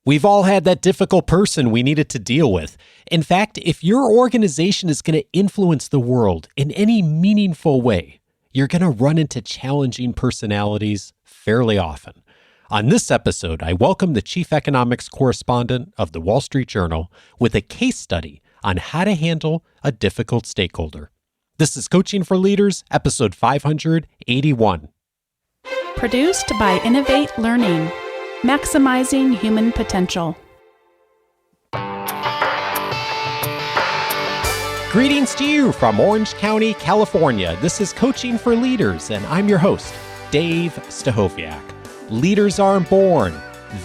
We've all had that difficult person we needed to deal with. In fact, if your organization is going to influence the world in any meaningful way, you're going to run into challenging personalities fairly often. On this episode, I welcome the chief economics correspondent of the Wall Street Journal with a case study on how to handle a difficult stakeholder. This is Coaching for Leaders, episode 581. Produced by Innovate Learning, maximizing human potential. Greetings to you from Orange County, California. This is Coaching for Leaders, and I'm your host, Dave Stachowiak. Leaders aren't born,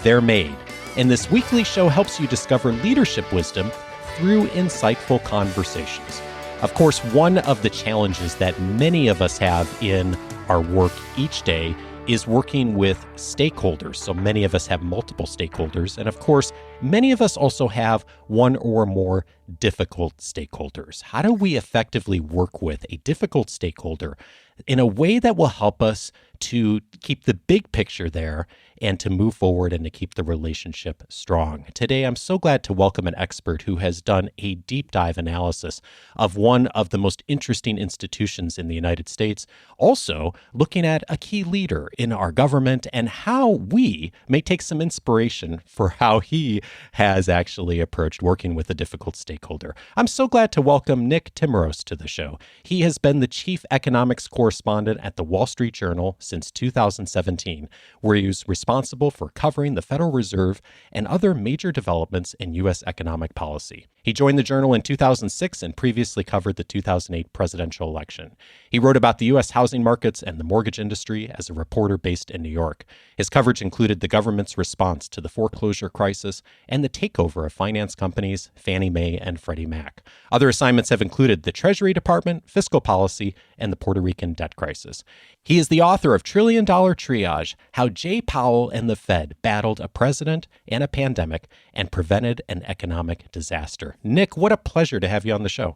they're made. And this weekly show helps you discover leadership wisdom through insightful conversations. Of course, one of the challenges that many of us have in our work each day is working with stakeholders. So many of us have multiple stakeholders. And of course, many of us also have one or more difficult stakeholders. How do we effectively work with a difficult stakeholder in a way that will help us to keep the big picture there and to move forward and to keep the relationship strong? Today, I'm so glad to welcome an expert who has done a deep dive analysis of one of the most interesting institutions in the United States, also looking at a key leader in our government and how we may take some inspiration for how he has actually approached working with a difficult stakeholder. I'm so glad to welcome Nick Timiraos to the show. He has been the chief economics correspondent at the Wall Street Journal since 2017, where he was responsible for covering the Federal Reserve and other major developments in U.S. economic policy. He joined the Journal in 2006 and previously covered the 2008 presidential election. He wrote about the U.S. housing markets and the mortgage industry as a reporter based in New York. His coverage included the government's response to the foreclosure crisis and the takeover of finance companies Fannie Mae and Freddie Mac. Other assignments have included the Treasury Department, fiscal policy, and the Puerto Rican debt crisis. He is the author of Trillion Dollar Triage: How Jay Powell and the Fed Battled a President and a Pandemic and Prevented an Economic Disaster. Nick, what a pleasure to have you on the show.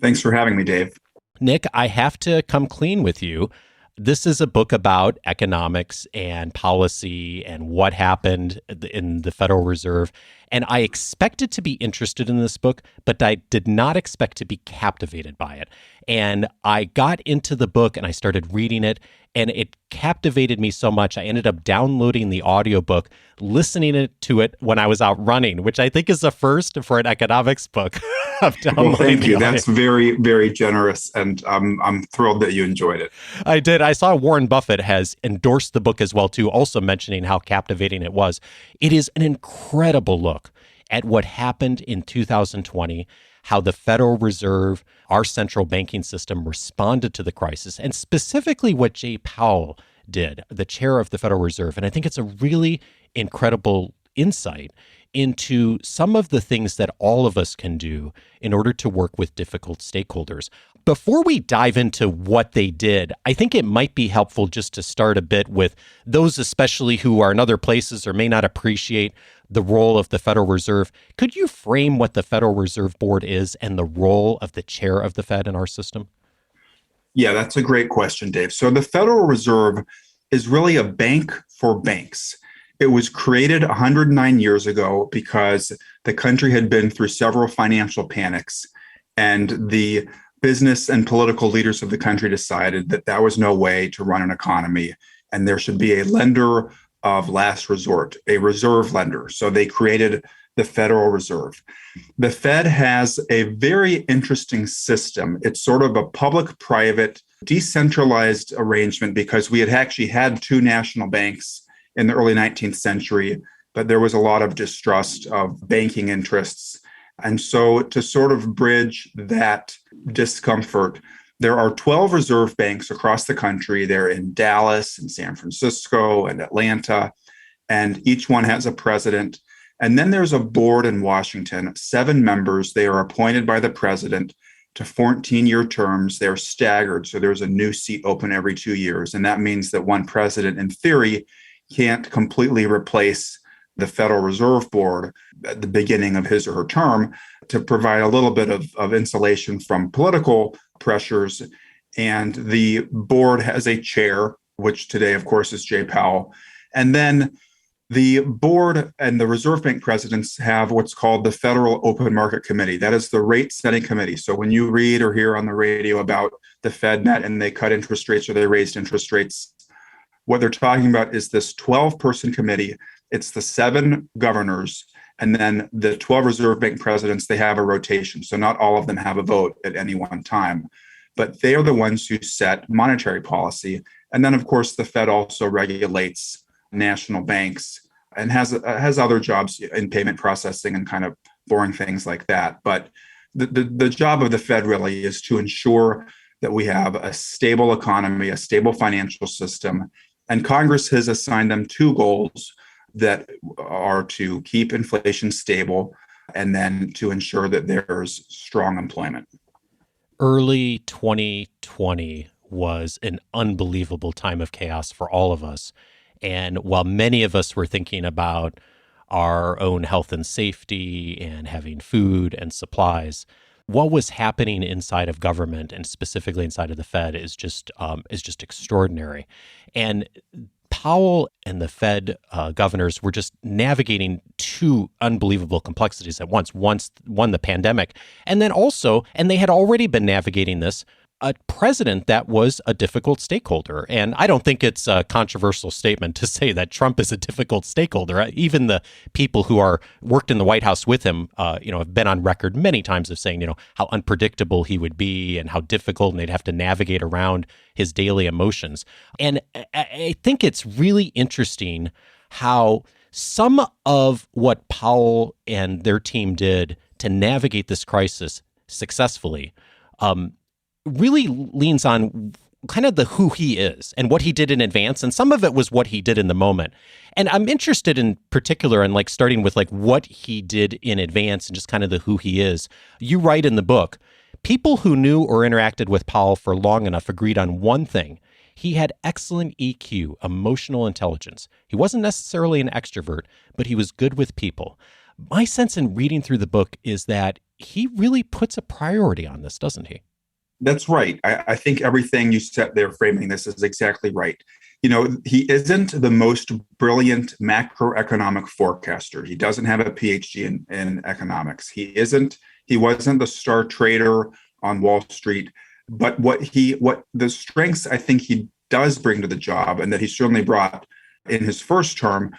Thanks for having me, Dave. Nick, I have to come clean with you. This is a book about economics and policy and what happened in the Federal Reserve. And I expected to be interested in this book, but I did not expect to be captivated by it. And I got into the book and I started reading it, and it captivated me so much. I ended up downloading the audiobook, listening to it when I was out running, which I think is a first for an economics book. Of downloading. Well, thank you. That's very, very generous. And I'm thrilled that you enjoyed it. I did. I saw Warren Buffett has endorsed the book as well, too, also mentioning how captivating it was. It is an incredible look at what happened in 2020, how the Federal Reserve, our central banking system, responded to the crisis, and specifically what Jay Powell did, the chair of the Federal Reserve. And I think it's a really incredible insight into some of the things that all of us can do in order to work with difficult stakeholders. Before we dive into what they did, I think it might be helpful just to start a bit with those especially who are in other places or may not appreciate the role of the Federal Reserve. Could you frame what the Federal Reserve Board is and the role of the chair of the Fed in our system? Yeah, that's a great question, Dave. So the Federal Reserve is really a bank for banks. It was created 109 years ago because the country had been through several financial panics, and the business and political leaders of the country decided that that was no way to run an economy, and there should be a lender of last resort, a reserve lender. So they created the Federal Reserve. The Fed has a very interesting system. It's sort of a public-private, decentralized arrangement because we had actually had two national banks in the early 19th century, but there was a lot of distrust of banking interests. And so to sort of bridge that discomfort, there are 12 reserve banks across the country. They're in Dallas and San Francisco and Atlanta, and each one has a president. And then there's a board in Washington, 7 members. They are appointed by the president to 14-year terms. They're staggered, so there's a new seat open every 2 years. And that means that one president, in theory, can't completely replace the Federal Reserve Board at the beginning of his or her term to provide a little bit of insulation from political pressures. And the board has a chair, which today, of course, is Jay Powell. And then The board and the Reserve Bank presidents have what's called the Federal Open Market Committee. That is the rate setting committee. So when you read or hear on the radio about the Fed met and they cut interest rates or they raised interest rates, what they're talking about is this 12-person committee. It's the 7 governors, and then the 12 Reserve Bank presidents, they have a rotation. So not all of them have a vote at any one time, but they are the ones who set monetary policy. And then, of course, the Fed also regulates national banks and has other jobs in payment processing and kind of boring things like that. But the job of the Fed really is to ensure that we have a stable economy, a stable financial system. And Congress has assigned them 2 goals that are to keep inflation stable and then to ensure that there's strong employment. Early 2020 was an unbelievable time of chaos for all of us. And while many of us were thinking about our own health and safety and having food and supplies, what was happening inside of government and specifically inside of the Fed is just extraordinary. And Powell and the Fed governors were just navigating 2 unbelievable complexities at once. One, the pandemic, and then also, and they had already been navigating this, a president that was a difficult stakeholder. And I don't think it's a controversial statement to say that Trump is a difficult stakeholder. Even the people who are worked in the White House with him, have been on record many times of saying, how unpredictable he would be and how difficult, and they'd have to navigate around his daily emotions. And I think it's really interesting how some of what Powell and their team did to navigate this crisis successfully, really leans on kind of the who he is and what he did in advance. And some of it was what he did in the moment. And I'm interested in particular in starting with what he did in advance and just kind of the who he is. You write in the book, people who knew or interacted with Powell for long enough agreed on one thing. He had excellent EQ, emotional intelligence. He wasn't necessarily an extrovert, but he was good with people. My sense in reading through the book is that he really puts a priority on this, doesn't he? That's right. I think everything you said there framing this is exactly right. He isn't the most brilliant macroeconomic forecaster. He doesn't have a PhD in economics. He wasn't the star trader on Wall Street. But what the strengths I think he does bring to the job, and that he certainly brought in his first term,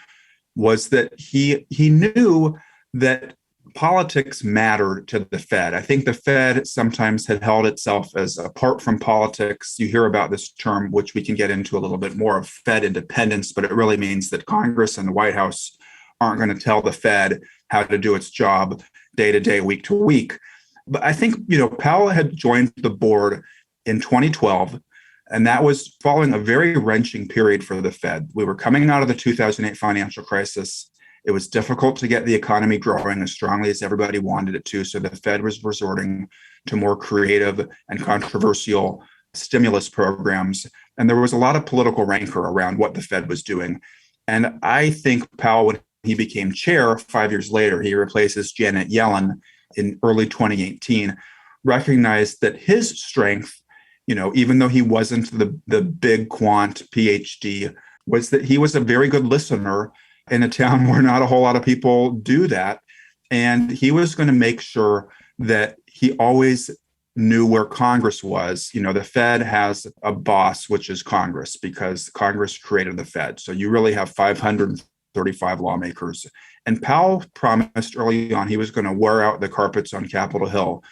was that he knew that politics mattered to the Fed. I think the Fed sometimes had held itself as apart from politics. You hear about this term, which we can get into a little bit more, of Fed independence, but it really means that Congress and the White House aren't going to tell the Fed how to do its job day to day, week to week. But I think, Powell had joined the board in 2012, and that was following a very wrenching period for the Fed. We were coming out of the 2008 financial crisis. It was difficult to get the economy growing as strongly as everybody wanted it to. So the Fed was resorting to more creative and controversial stimulus programs. And there was a lot of political rancor around what the Fed was doing. And I think Powell, when he became chair 5 years later, he replaces Janet Yellen in early 2018, recognized that his strength, even though he wasn't the big quant PhD, was that he was a very good listener in a town where not a whole lot of people do that. And he was going to make sure that he always knew where Congress was. The Fed has a boss, which is Congress, because Congress created the Fed. So you really have 535 lawmakers. And Powell promised early on he was going to wear out the carpets on Capitol Hill.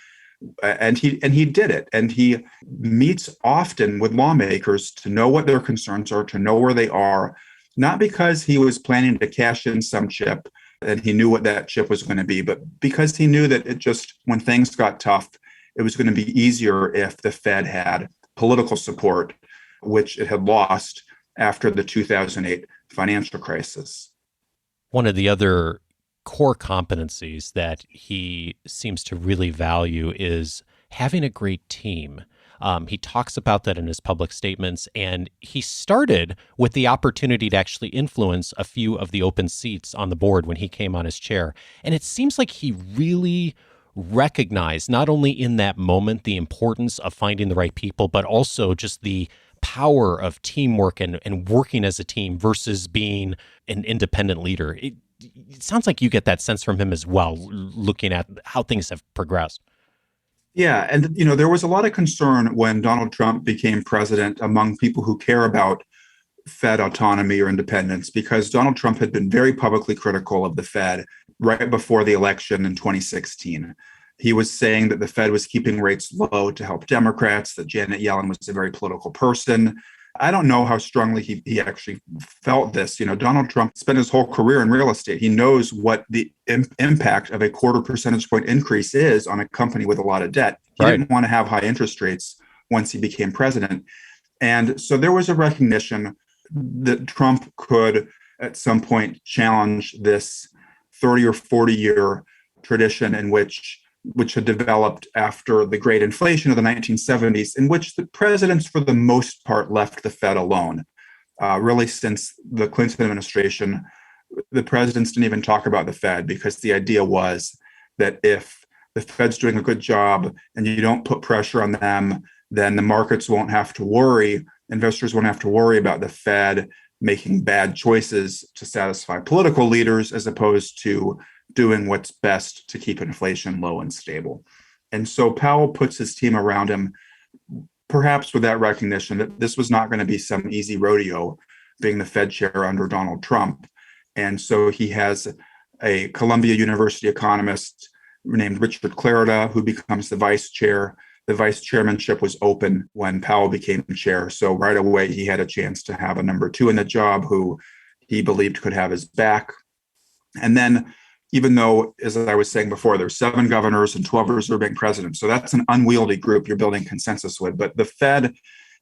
And he did it. And he meets often with lawmakers to know what their concerns are, to know where they are, not because he was planning to cash in some chip and he knew what that chip was going to be, but because he knew that when things got tough, it was going to be easier if the Fed had political support, which it had lost after the 2008 financial crisis. One of the other core competencies that he seems to really value is having a great team. He talks about that in his public statements, and he started with the opportunity to actually influence a few of the open seats on the board when he came on as chair. And it seems like he really recognized, not only in that moment, the importance of finding the right people, but also just the power of teamwork and working as a team versus being an independent leader. It sounds like you get that sense from him as well, looking at how things have progressed. Yeah, and there was a lot of concern when Donald Trump became president among people who care about Fed autonomy or independence, because Donald Trump had been very publicly critical of the Fed right before the election in 2016. He was saying that the Fed was keeping rates low to help Democrats, that Janet Yellen was a very political person. I don't know how strongly he actually felt this. Donald Trump spent his whole career in real estate. He knows what the impact of a quarter percentage point increase is on a company with a lot of debt. He didn't want to have high interest rates once he became president. And so there was a recognition that Trump could at some point challenge this 30 or 40 year tradition in which had developed after the great inflation of the 1970s, in which the presidents, for the most part, left the Fed alone. Really, since the Clinton administration, the presidents didn't even talk about the Fed, because the idea was that if the Fed's doing a good job and you don't put pressure on them, then the markets won't have to worry. Investors won't have to worry about the Fed making bad choices to satisfy political leaders, as opposed to doing what's best to keep inflation low and stable. And so Powell puts his team around him, perhaps with that recognition that this was not going to be some easy rodeo, being the Fed chair under Donald Trump. And so he has a Columbia University economist named Richard Clarida, who becomes the vice chair. The vice chairmanship was open when Powell became chair. So right away, he had a chance to have a number two in the job who he believed could have his back. And then, even though, as I was saying before, there's 7 governors and 12 Reserve Bank presidents, so that's an unwieldy group you're building consensus with. But the Fed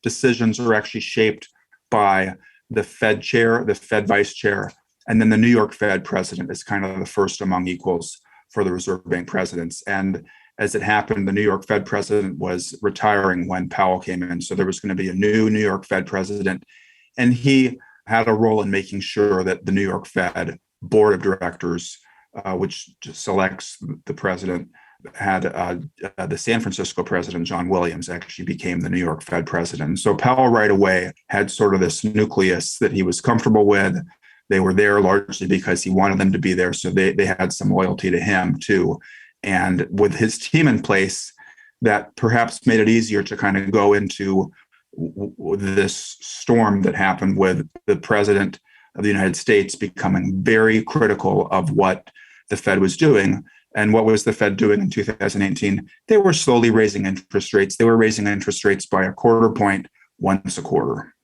decisions are actually shaped by the Fed chair, the Fed vice chair, and then the New York Fed president is kind of the first among equals for the Reserve Bank presidents. And as it happened, the New York Fed president was retiring when Powell came in. So there was going to be a new New York Fed president. And he had a role in making sure that the New York Fed board of directors, which selects the president, had the San Francisco president, John Williams, actually became the New York Fed president. So Powell right away had sort of this nucleus that he was comfortable with. They were there largely because he wanted them to be there. So they had some loyalty to him too. And with his team in place, that perhaps made it easier to kind of go into this storm that happened with the president of the United States becoming very critical of what the Fed was doing. And what was the Fed doing in 2018? They were slowly raising interest rates. They were raising interest rates by a quarter point once a quarter.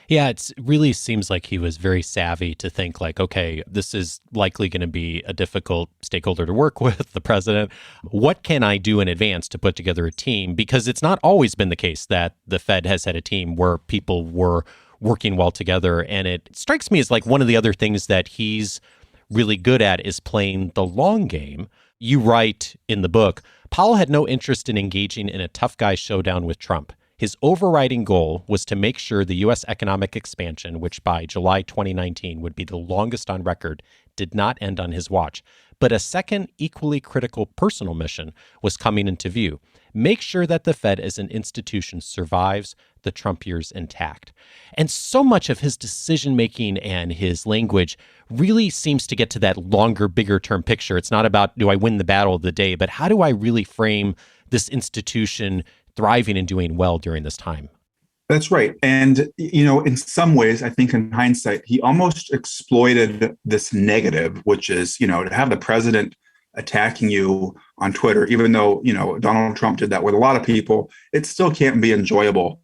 Yeah, it really seems like he was very savvy to think like, okay, this is likely going to be a difficult stakeholder to work with, the president. What can I do in advance to put together a team? Because it's not always been the case that the Fed has had a team where people were working well together. And it strikes me as like one of the other things that he's really good at is playing the long game. You write in the book, Powell had no interest in engaging in a tough guy showdown with Trump. His overriding goal was to make sure the U.S. economic expansion, which by July 2019 would be the longest on record, did not end on his watch. But a second, equally critical personal mission was coming into view. Make sure that the Fed as an institution survives the Trump years intact. And so much of his decision-making and his language really seems to get to that longer, bigger term picture. It's not about, do I win the battle of the day, but how do I really frame this institution thriving and doing well during this time? That's right. And, in some ways, I think in hindsight, he almost exploited this negative, which is, to have the president attacking you on Twitter, even though, Donald Trump did that with a lot of people, it still can't be enjoyable.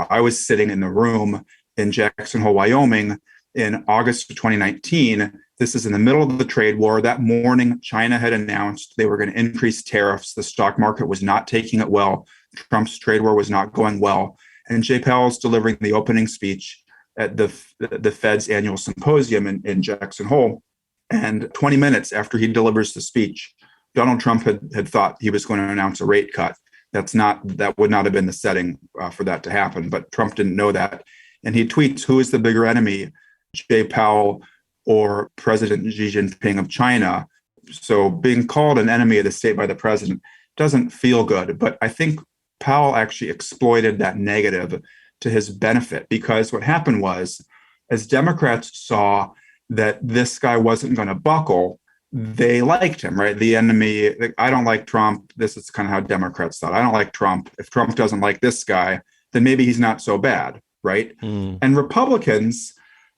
I was sitting in the room in Jackson Hole, Wyoming in August of 2019. This is in the middle of the trade war. That morning, China had announced they were going to increase tariffs. The stock market was not taking it well. Trump's trade war was not going well. And Jay Powell's delivering the opening speech at the Fed's annual symposium in Jackson Hole. And 20 minutes after he delivers the speech, Donald Trump had thought he was going to announce a rate cut. That would not have been the setting for that to happen. But Trump didn't know that. And he tweets, who is the bigger enemy, Jay Powell or President Xi Jinping of China? So being called an enemy of the state by the president doesn't feel good. But I think Powell actually exploited that negative to his benefit, because what happened was, as Democrats saw that this guy wasn't going to buckle, they liked him, right? The enemy, like, I don't like Trump. This is kind of how Democrats thought. I don't like Trump. If Trump doesn't like this guy, then maybe he's not so bad, right? And Republicans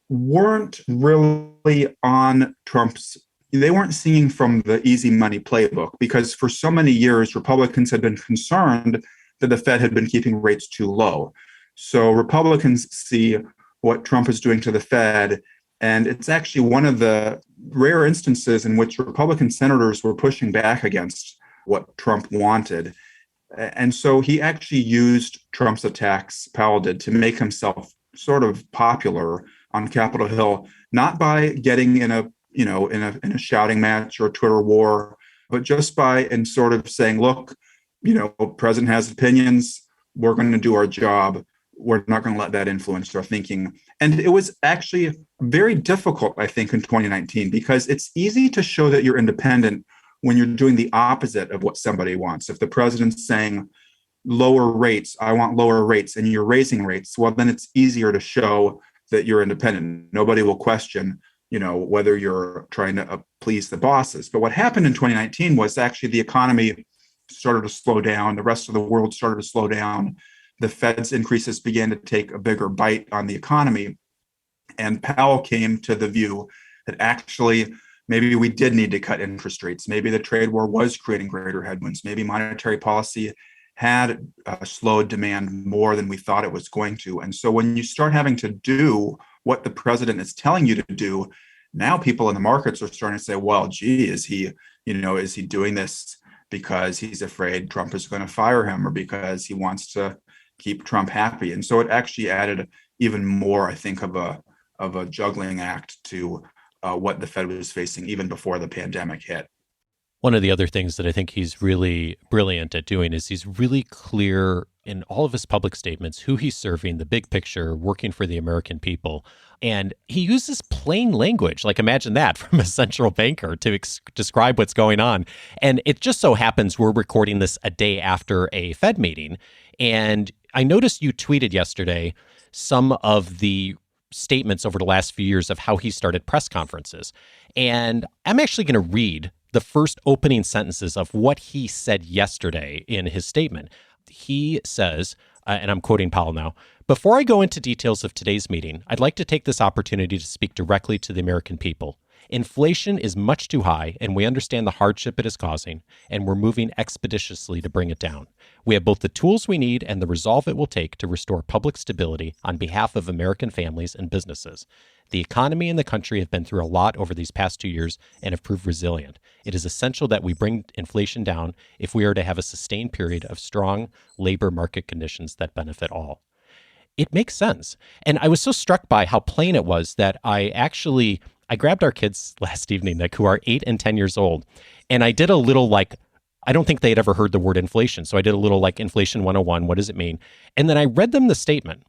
weren't really on Trump's, they weren't singing from the easy money playbook, because for so many years, Republicans had been concerned that the Fed had been keeping rates too low. So Republicans see what Trump is doing to the Fed, and it's actually one of the rare instances in which Republican senators were pushing back against what Trump wanted. And so he actually used Trump's attacks, Powell did, to make himself sort of popular on Capitol Hill, not by getting in a shouting match or a Twitter war, but just by and sort of saying, look, president has opinions, we're going to do our job. We're not going to let that influence our thinking. And it was actually very difficult, I think, in 2019, because it's easy to show that you're independent when you're doing the opposite of what somebody wants. If the president's saying lower rates, I want lower rates, and you're raising rates, well, then it's easier to show that you're independent. Nobody will question, whether you're trying to please the bosses. But what happened in 2019 was actually the economy started to slow down. The rest of the world started to slow down. The Fed's increases began to take a bigger bite on the economy. And Powell came to the view that actually maybe we did need to cut interest rates. Maybe the trade war was creating greater headwinds. Maybe monetary policy had slowed demand more than we thought it was going to. And so when you start having to do what the president is telling you to do, now people in the markets are starting to say, well, gee, is he doing this because he's afraid Trump is going to fire him, or because he wants to keep Trump happy? And so it actually added even more, I think, of a juggling act to what the Fed was facing even before the pandemic hit. One of the other things that I think he's really brilliant at doing is he's really clear in all of his public statements who he's serving, the big picture, working for the American people. And he uses plain language, like imagine that from a central banker, to describe what's going on. And it just so happens we're recording this a day after a Fed meeting. And I noticed you tweeted yesterday some of the statements over the last few years of how he started press conferences. And I'm actually going to read the first opening sentences of what he said yesterday in his statement. He says, and I'm quoting Powell now, "Before I go into details of today's meeting, I'd like to take this opportunity to speak directly to the American people. Inflation is much too high, and we understand the hardship it is causing, and we're moving expeditiously to bring it down. We have both the tools we need and the resolve it will take to restore public stability on behalf of American families and businesses. The economy and the country have been through a lot over these past 2 years and have proved resilient. It is essential that we bring inflation down if we are to have a sustained period of strong labor market conditions that benefit all." It makes sense. And I was so struck by how plain it was that I grabbed our kids last evening, who are 8 and 10 years old, and I did a little I don't think they had ever heard the word inflation. So I did a little inflation 101. What does it mean? And then I read them the statement,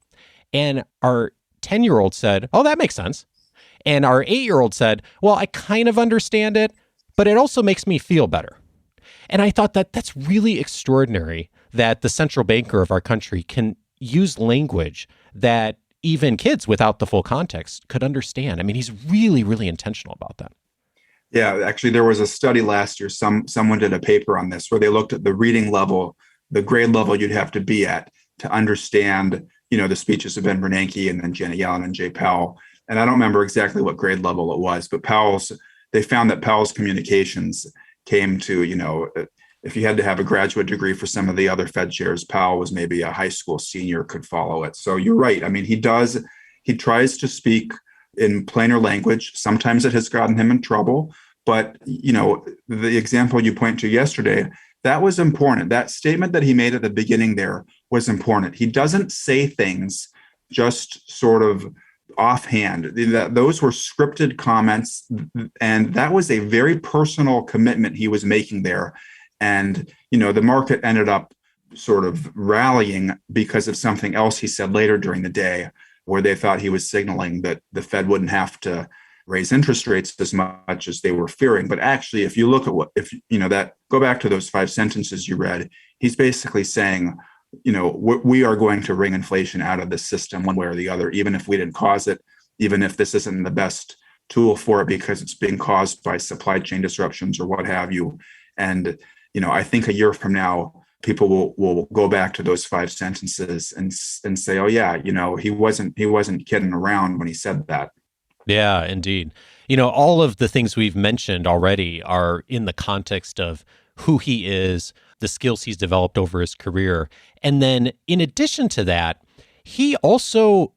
and our 10-year-old said, "Oh, that makes sense." And our 8-year-old said, "Well, I kind of understand it, but it also makes me feel better." And I thought that's really extraordinary that the central banker of our country can use language that even kids without the full context could understand. I mean, he's really, really intentional about that. Yeah, actually, there was a study last year. Someone did a paper on this where they looked at the reading level, the grade level you'd have to be at to understand, the speeches of Ben Bernanke and then Janet Yellen and Jay Powell. And I don't remember exactly what grade level it was, but they found that Powell's communications came to, if you had to have a graduate degree for some of the other Fed chairs, Powell was maybe a high school senior could follow it. So you're right. I mean, he tries to speak in plainer language. Sometimes it has gotten him in trouble, but the example you point to yesterday, that was important. That statement that he made at the beginning there was important. He doesn't say things just sort of offhand. Those were scripted comments, and that was a very personal commitment he was making there. And, the market ended up sort of rallying because of something else he said later during the day, where they thought he was signaling that the Fed wouldn't have to raise interest rates as much as they were fearing. But actually, if you look at go back to those 5 sentences you read, he's basically saying, we are going to wring inflation out of the system one way or the other, even if we didn't cause it, even if this isn't the best tool for it because it's being caused by supply chain disruptions or what have you. And, I think a year from now, people will go back to those 5 sentences and say, oh yeah, he wasn't kidding around when he said that. Yeah, indeed. All of the things we've mentioned already are in the context of who he is, the skills he's developed over his career. And then in addition to that, he also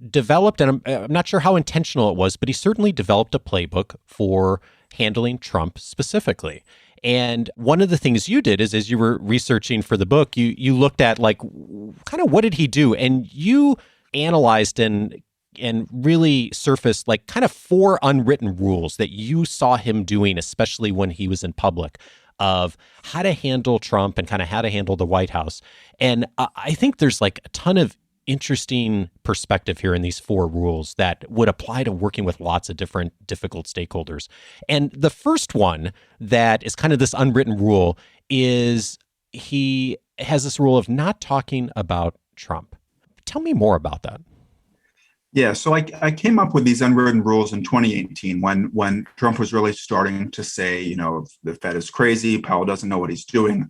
developed, and I'm not sure how intentional it was, but he certainly developed a playbook for handling Trump specifically. And one of the things you did is, as you were researching for the book, you looked at kind of what did he do? And you analyzed and really surfaced kind of 4 unwritten rules that you saw him doing, especially when he was in public, of how to handle Trump and kind of how to handle the White House. And I think there's a ton of interesting perspective here in these 4 rules that would apply to working with lots of different difficult stakeholders. And the first one that is kind of this unwritten rule is he has this rule of not talking about Trump. Tell me more about that. Yeah, so I came up with these unwritten rules in 2018 when Trump was really starting to say, the Fed is crazy, Powell doesn't know what he's doing.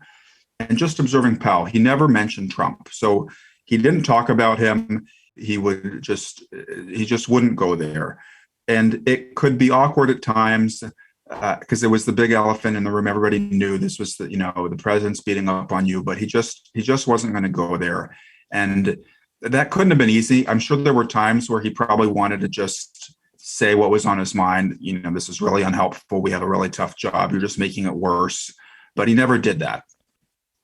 And just observing Powell, he never mentioned Trump. So he didn't talk about him. He just wouldn't go there. And it could be awkward at times because it was the big elephant in the room. Everybody knew this was the president's beating up on you, but he just wasn't going to go there. And that couldn't have been easy. I'm sure there were times where he probably wanted to just say what was on his mind. This is really unhelpful. We have a really tough job. You're just making it worse. But he never did that.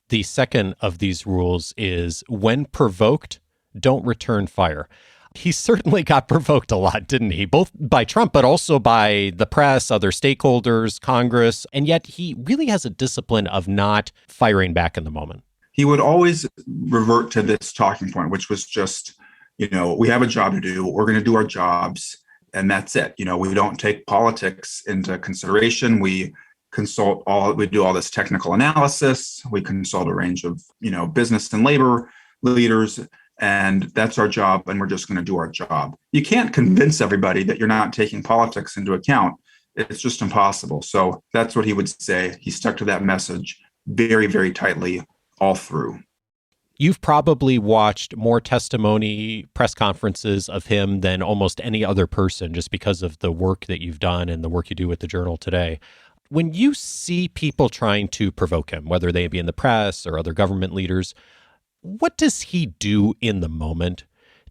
The second of these rules is when provoked, don't return fire. He certainly got provoked a lot, didn't he? Both by Trump, but also by the press, other stakeholders, Congress. And yet he really has a discipline of not firing back in the moment. He would always revert to this talking point, which was just, we have a job to do. We're going to do our jobs. And that's it. We don't take politics into consideration. We do all this technical analysis. We consult a range of, business and labor leaders, and that's our job. And we're just going to do our job. You can't convince everybody that you're not taking politics into account. It's just impossible. So that's what he would say. He stuck to that message very, very tightly all through. You've probably watched more testimony, press conferences of him than almost any other person, just because of the work that you've done and the work you do with the Journal today. When you see people trying to provoke him, whether they be in the press or other government leaders, what does he do in the moment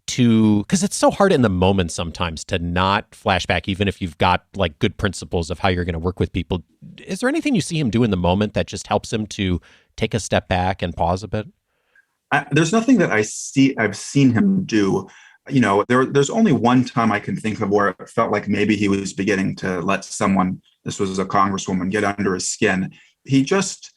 because it's so hard in the moment sometimes to not flash back, even if you've got good principles of how you're going to work with people. Is there anything you see him do in the moment that just helps him to take a step back and pause a bit? There's nothing that I've seen him do. There's only one time I can think of where it felt like maybe he was beginning to let someone, this was a congresswoman, get under his skin. He just,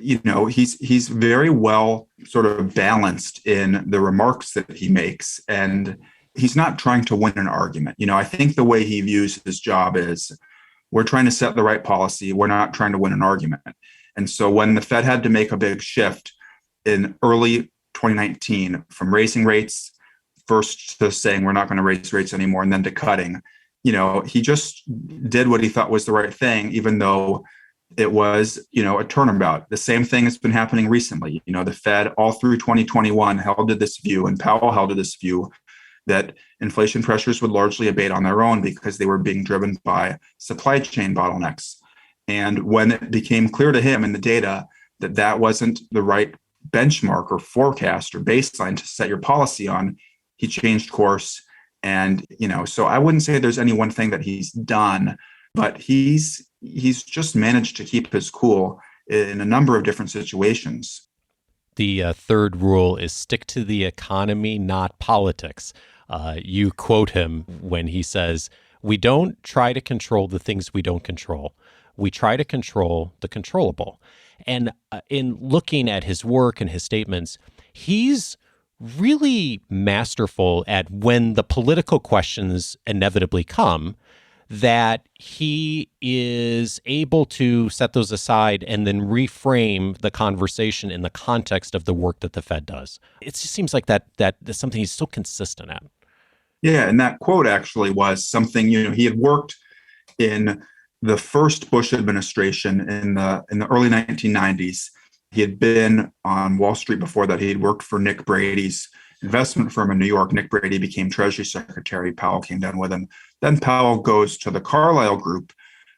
he's very well sort of balanced in the remarks that he makes, and he's not trying to win an argument. I think the way he views his job is we're trying to set the right policy. We're not trying to win an argument. And so when the Fed had to make a big shift in early 2019 from raising rates first to saying we're not going to raise rates anymore and then to cutting, he just did what he thought was the right thing, even though it was, a turnabout. The same thing has been happening recently. The Fed all through 2021 held to this view, and Powell held to this view that inflation pressures would largely abate on their own because they were being driven by supply chain bottlenecks. And when it became clear to him in the data that that wasn't the right benchmark or forecast or baseline to set your policy on, he changed course. And, so I wouldn't say there's any one thing that he's done, but he's just managed to keep his cool in a number of different situations. The third rule is stick to the economy, not politics. You quote him when he says, "We don't try to control the things we don't control. We try to control the controllable." And in looking at his work and his statements, he's really masterful at when the political questions inevitably come, that he is able to set those aside and then reframe the conversation in the context of the work that the Fed does. It just seems like that's something he's so consistent at. Yeah, and that quote actually was something, he had worked in the first Bush administration in the early 1990s. He had been on Wall Street before that. He had worked for Nick Brady's investment firm in New York. Nick Brady became Treasury Secretary. Powell came down with him. Then Powell goes to the Carlyle Group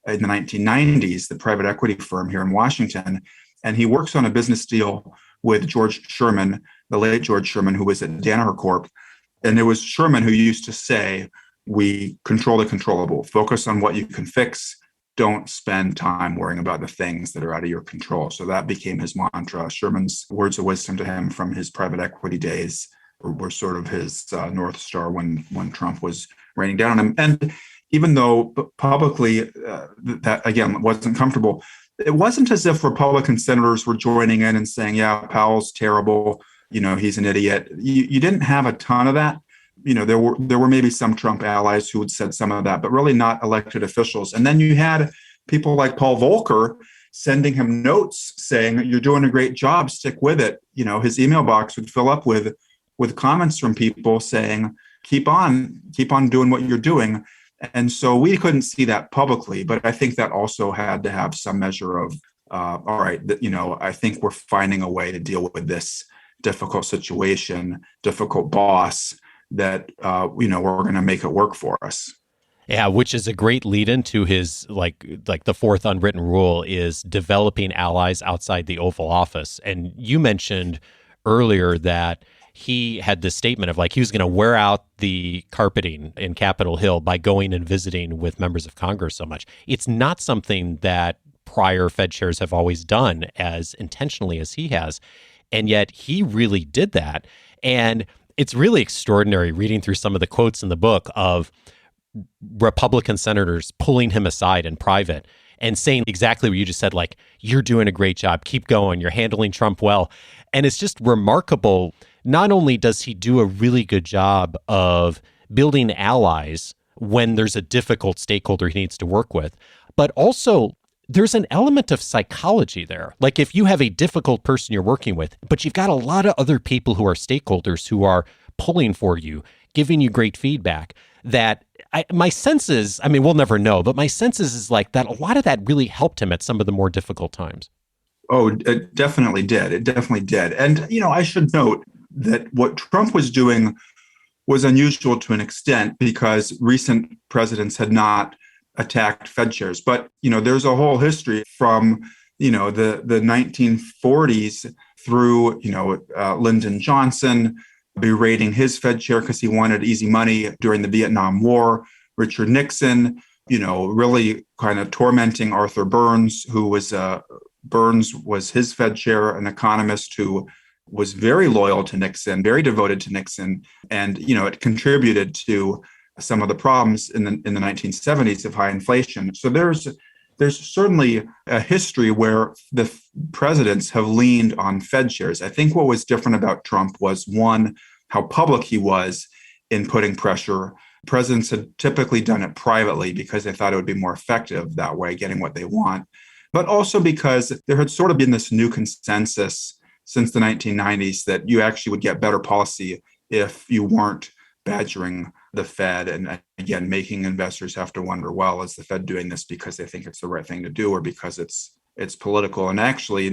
in the 1990s, the private equity firm here in Washington, and he works on a business deal with George Sherman, the late George Sherman, who was at Danaher Corp. And it was Sherman who used to say, we control the controllable, focus on what you can fix, don't spend time worrying about the things that are out of your control. So that became his mantra. Sherman's words of wisdom to him from his private equity days were sort of his North Star when Trump was raining down on him. And even though publicly that, again, wasn't comfortable, it wasn't as if Republican senators were joining in and saying, yeah, Powell's terrible, he's an idiot. You didn't have a ton of that. There were maybe some Trump allies who had said some of that, but really not elected officials. And then you had people like Paul Volcker sending him notes saying, you're doing a great job, stick with it. His email box would fill up with comments from people saying, keep on doing what you're doing. And so we couldn't see that publicly, but I think that also had to have some measure of, all right, I think we're finding a way to deal with this difficult situation, difficult boss, that we're going to make it work for us. Yeah, which is a great lead into his like the fourth unwritten rule is developing allies outside the Oval Office. And you mentioned earlier that he had this statement of he was going to wear out the carpeting in Capitol Hill by going and visiting with members of Congress so much. It's not something that prior Fed chairs have always done as intentionally as he has. And yet he really did that. And it's really extraordinary reading through some of the quotes in the book of Republican senators pulling him aside in private and saying exactly what you just said, you're doing a great job, keep going, you're handling Trump well. And it's just remarkable. Not only does he do a really good job of building allies when there's a difficult stakeholder he needs to work with, but also there's an element of psychology there. If you have a difficult person you're working with, but you've got a lot of other people who are stakeholders who are pulling for you, giving you great feedback, that my sense is, we'll never know, but my sense is that a lot of that really helped him at some of the more difficult times. Oh, it definitely did. It definitely did. And, I should note that what Trump was doing was unusual to an extent because recent presidents had not attacked Fed chairs. But, there's a whole history from, the 1940s through, Lyndon Johnson berating his Fed chair because he wanted easy money during the Vietnam War, Richard Nixon, really kind of tormenting Arthur Burns, who was Burns was his Fed chair, an economist who was very loyal to Nixon, very devoted to Nixon. And, it contributed to some of the problems in the 1970s of high inflation. So there's certainly a history where the presidents have leaned on Fed chairs. I think what was different about Trump was, one, how public he was in putting pressure. Presidents had typically done it privately because they thought it would be more effective that way, getting what they want. But also because there had sort of been this new consensus since the 1990s that you actually would get better policy if you weren't badgering the Fed and, again, making investors have to wonder, well, is the Fed doing this because they think it's the right thing to do or because it's political? And actually,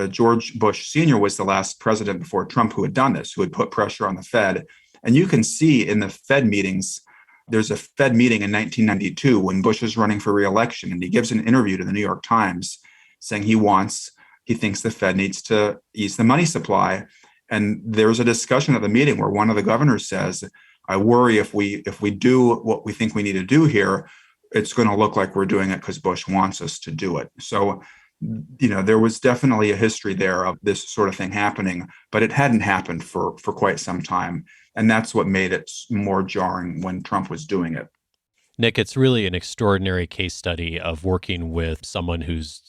George Bush Sr. was the last president before Trump who had done this, who had put pressure on the Fed. And you can see in the Fed meetings, there's a Fed meeting in 1992 when Bush is running for re-election, and he gives an interview to the New York Times saying he thinks the Fed needs to ease the money supply. And there's a discussion at the meeting where one of the governors says, I worry if we do what we think we need to do here, it's going to look like we're doing it because Bush wants us to do it. So, there was definitely a history there of this sort of thing happening, but it hadn't happened for quite some time. And that's what made it more jarring when Trump was doing it. Nick, it's really an extraordinary case study of working with someone who's,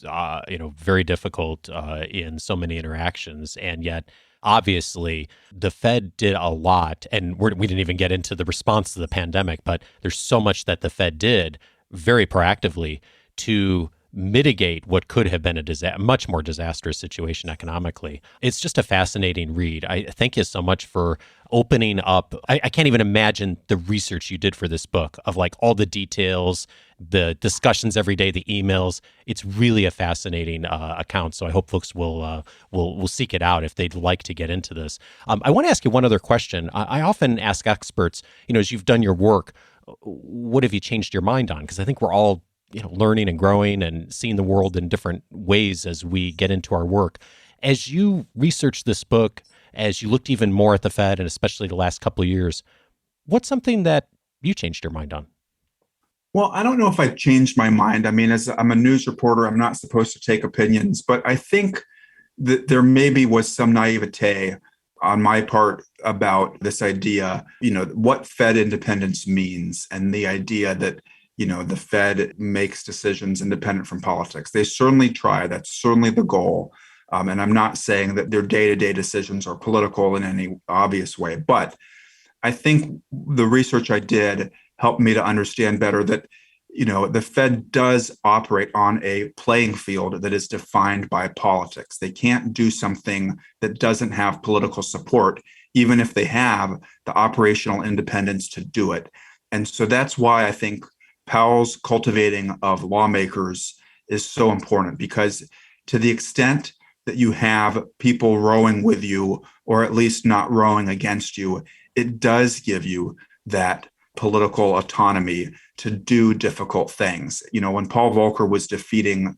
very difficult in so many interactions, and yet Obviously, the Fed did a lot, and we didn't even get into the response to the pandemic, but there's so much that the Fed did very proactively to mitigate what could have been a much more disastrous situation economically. It's just a fascinating read. I thank you so much for opening up. I can't even imagine the research you did for this book of like all the details, the discussions every day, the emails. It's really a fascinating account. So I hope folks will seek it out if they'd like to get into this. I want to ask you one other question. I often ask experts, as you've done your work, what have you changed your mind on? Because I think we're all learning and growing and seeing the world in different ways as we get into our work. As you research this book, as you looked even more at the Fed and especially the last couple of years, what's something that you changed your mind on? Well, I don't know if I changed my mind. I mean, as I'm a news reporter, I'm not supposed to take opinions, but I think that there maybe was some naivete on my part about this idea, what Fed independence means and the idea that the Fed makes decisions independent from politics. They certainly try. That's certainly the goal. And I'm not saying that their day-to-day decisions are political in any obvious way. But I think the research I did helped me to understand better that, the Fed does operate on a playing field that is defined by politics. They can't do something that doesn't have political support, even if they have the operational independence to do it. And so that's why I think Powell's cultivating of lawmakers is so important, because to the extent that you have people rowing with you, or at least not rowing against you, it does give you that political autonomy to do difficult things. When Paul Volcker was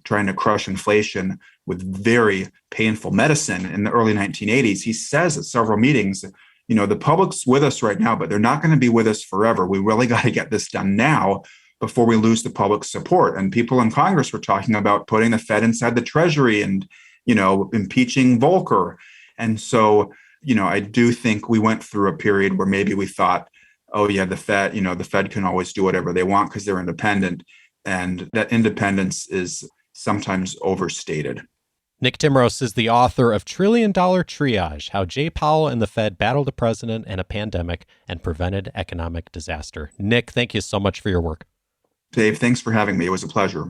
trying to crush inflation with very painful medicine in the early 1980s, he says at several meetings, the public's with us right now, but they're not going to be with us forever. We really got to get this done now before we lose the public support. And people in Congress were talking about putting the Fed inside the Treasury and, impeaching Volcker. And so, I do think we went through a period where maybe we thought, oh yeah, the Fed can always do whatever they want because they're independent. And that independence is sometimes overstated. Nick Timiraos is the author of Trillion Dollar Triage, How Jay Powell and the Fed Battled a President and a Pandemic and Prevented Economic Disaster. Nick, thank you so much for your work. Dave, thanks for having me. It was a pleasure.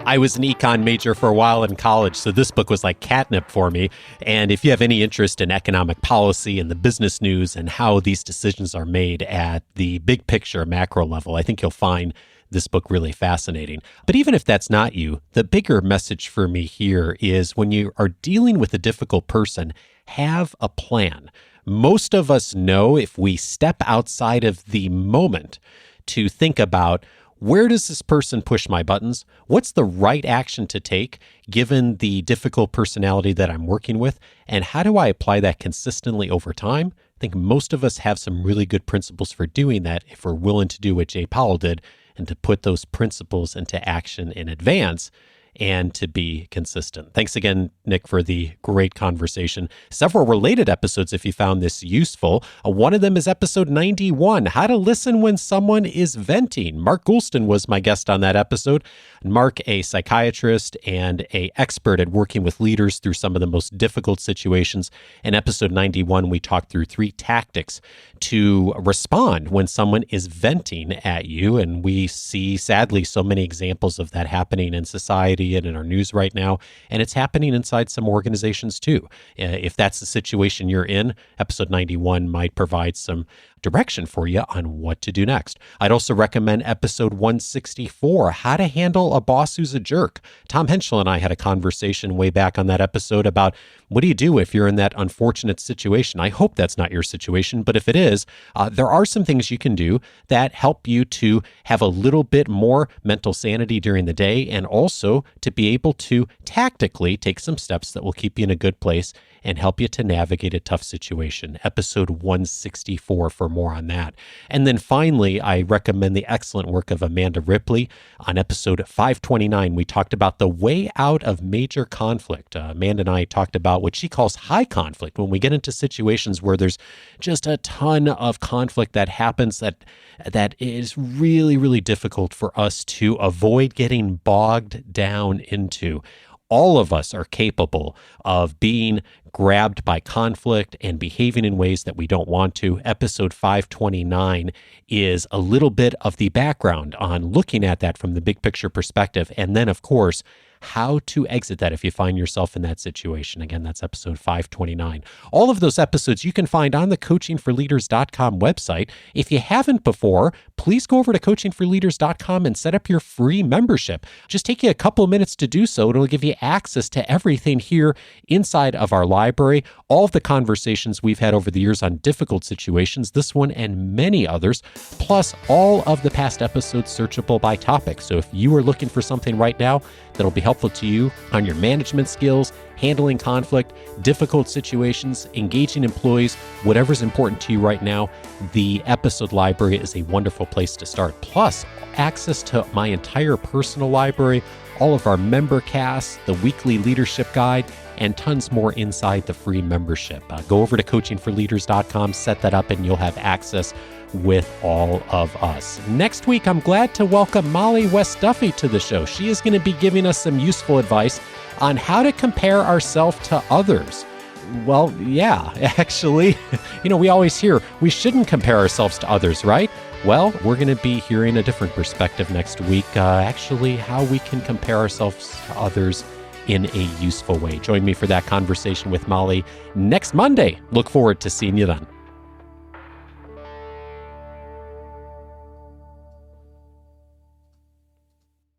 I was an econ major for a while in college, so this book was like catnip for me. And if you have any interest in economic policy and the business news and how these decisions are made at the big picture macro level, I think you'll find this book really fascinating. But even if that's not you, the bigger message for me here is when you are dealing with a difficult person, have a plan. Most of us know if we step outside of the moment to think about, where does this person push my buttons? What's the right action to take given the difficult personality that I'm working with? And how do I apply that consistently over time? I think most of us have some really good principles for doing that if we're willing to do what Jay Powell did and to put those principles into action in advance and to be consistent. Thanks again, Nick, for the great conversation. Several related episodes if you found this useful. One of them is episode 91, How to Listen When Someone is Venting. Mark Goulston was my guest on that episode. Mark, a psychiatrist and an expert at working with leaders through some of the most difficult situations. In episode 91, we talked through 3 tactics to respond when someone is venting at you. And we see, sadly, so many examples of that happening in society and in our news right now. And it's happening inside some organizations too. If that's the situation you're in, episode 91 might provide some direction for you on what to do next. I'd also recommend episode 164, How to Handle a Boss Who's a Jerk. Tom Henschel and I had a conversation way back on that episode about what do you do if you're in that unfortunate situation. I hope that's not your situation, but if it is, there are some things you can do that help you to have a little bit more mental sanity during the day and also to be able to tactically take some steps that will keep you in a good place and help you to navigate a tough situation. Episode 164 for for more on that. And then finally, I recommend the excellent work of Amanda Ripley. On episode 529, we talked about the way out of major conflict. Amanda and I talked about what she calls high conflict, when we get into situations where there's just a ton of conflict that happens that is really, really difficult for us to avoid getting bogged down into. All of us are capable of being grabbed by conflict and behaving in ways that we don't want to. Episode 529 is a little bit of the background on looking at that from the big picture perspective. And then, of course, how to exit that if you find yourself in that situation. Again, that's episode 529. All of those episodes you can find on the coachingforleaders.com website. If you haven't before, please go over to coachingforleaders.com and set up your free membership. Just take you a couple of minutes to do so. It'll give you access to everything here inside of our library, all of the conversations we've had over the years on difficult situations, this one and many others, plus all of the past episodes searchable by topic. So if you are looking for something right now that'll be helpful to you on your management skills, handling conflict, difficult situations, engaging employees, whatever's important to you right now, the episode library is a wonderful place to start. Plus, access to my entire personal library, all of our member casts, the weekly leadership guide, and tons more inside the free membership. Go over to coachingforleaders.com, set that up, and you'll have access with all of us. Next week, I'm glad to welcome Molly West Duffy to the show. She is going to be giving us some useful advice on how to compare ourselves to others. Well, yeah, actually, we always hear we shouldn't compare ourselves to others, right? Well, we're going to be hearing a different perspective next week, actually how we can compare ourselves to others in a useful way. Join me for that conversation with Molly next Monday. Look forward to seeing you then.